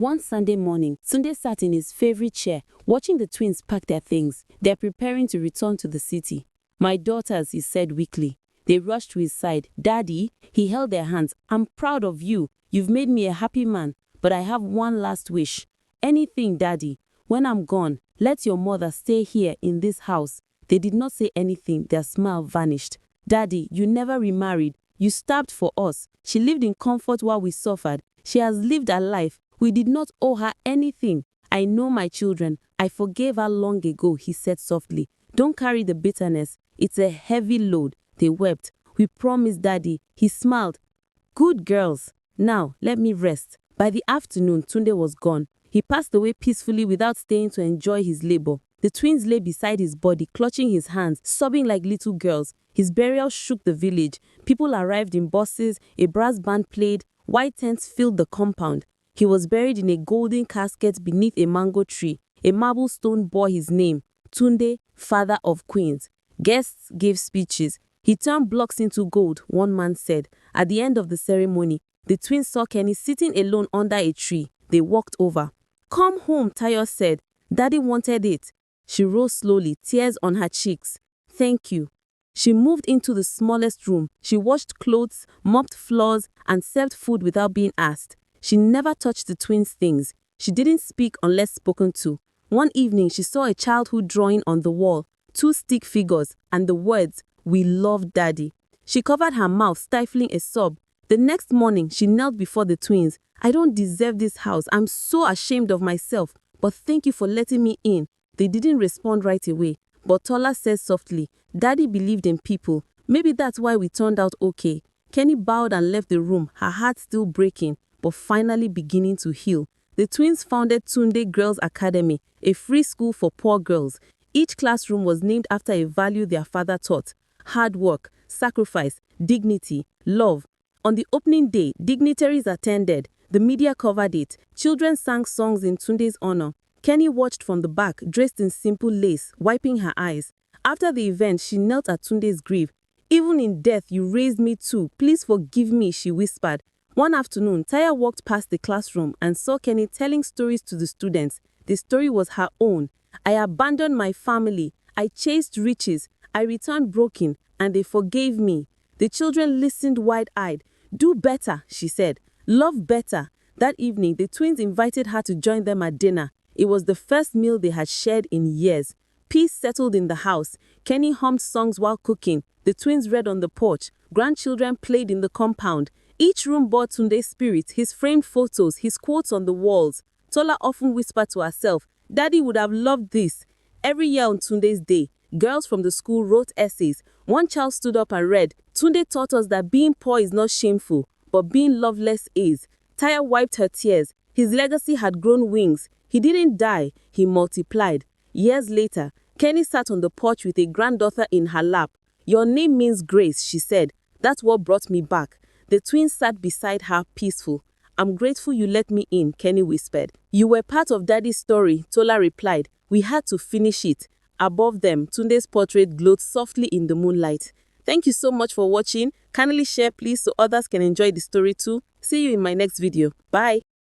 One Sunday morning, Tunde sat in his favorite chair, watching the twins pack their things. They're preparing to return to the city. "My daughters," he said weakly. They rushed to his side. "Daddy," he held their hands. "I'm proud of you. You've made me a happy man. But I have one last wish. Anything, Daddy. When I'm gone, let your mother stay here in this house." They did not say anything. Their smile vanished. "Daddy, you never remarried. You starved for us. She lived in comfort while we suffered. She has lived her life. We did not owe her anything. I know my children. I forgave her long ago," he said softly. "Don't carry the bitterness. It's a heavy load." They wept. "We promise, Daddy." He smiled. "Good girls. Now, let me rest." By the afternoon, Tunde was gone. He passed away peacefully without staying to enjoy his labor. The twins lay beside his body, clutching his hands, sobbing like little girls. His burial shook the village. People arrived in buses, a brass band played, white tents filled the compound. He was buried in a golden casket beneath a mango tree. A marble stone bore his name, Tunde, father of queens. Guests gave speeches. "He turned blocks into gold," one man said. At the end of the ceremony, the twins saw Kenny sitting alone under a tree. They walked over. "Come home," Tayo said. "Daddy wanted it." She rose slowly, tears on her cheeks. "Thank you." She moved into the smallest room. She washed clothes, mopped floors, and served food without being asked. She never touched the twins' things. She didn't speak unless spoken to. One evening, she saw a childhood drawing on the wall, 2 stick figures, and the words, "We love Daddy." She covered her mouth, stifling a sob. The next morning, she knelt before the twins. "I don't deserve this house. I'm so ashamed of myself. But thank you for letting me in." They didn't respond right away. But Tola said softly, "Daddy believed in people. Maybe that's why we turned out okay." Kenny bowed and left the room, her heart still breaking, but finally beginning to heal. The twins founded Tunde Girls Academy, a free school for poor girls. Each classroom was named after a value their father taught: hard work, sacrifice, dignity, love. On the opening day, dignitaries attended. The media covered it. Children sang songs in Tunde's honor. Kenny watched from the back, dressed in simple lace, wiping her eyes. After the event, she knelt at Tunde's grave. "Even in death, you raised me too. Please forgive me," she whispered. One afternoon, Taya walked past the classroom and saw Kenny telling stories to the students. The story was her own. "I abandoned my family. I chased riches. I returned broken, and they forgave me." The children listened wide-eyed. "Do better," she said. "Love better." That evening, the twins invited her to join them at dinner. It was the first meal they had shared in years. Peace settled in the house. Kenny hummed songs while cooking. The twins read on the porch. Grandchildren played in the compound. Each room bore Tunde's spirit, his framed photos, his quotes on the walls. Tola often whispered to herself, "Daddy would have loved this." Every year on Tunde's day, girls from the school wrote essays. One child stood up and read, "Tunde taught us that being poor is not shameful, but being loveless is." Taya wiped her tears. His legacy had grown wings. He didn't die, he multiplied. Years later, Kenny sat on the porch with a granddaughter in her lap. "Your name means grace," she said. "That's what brought me back." The twins sat beside her, peaceful. "I'm grateful you let me in," Kenny whispered. "You were part of Daddy's story," Tola replied. "We had to finish it." Above them, Tunde's portrait glowed softly in the moonlight. Thank you so much for watching. Kindly share, please, so others can enjoy the story too. See you in my next video. Bye.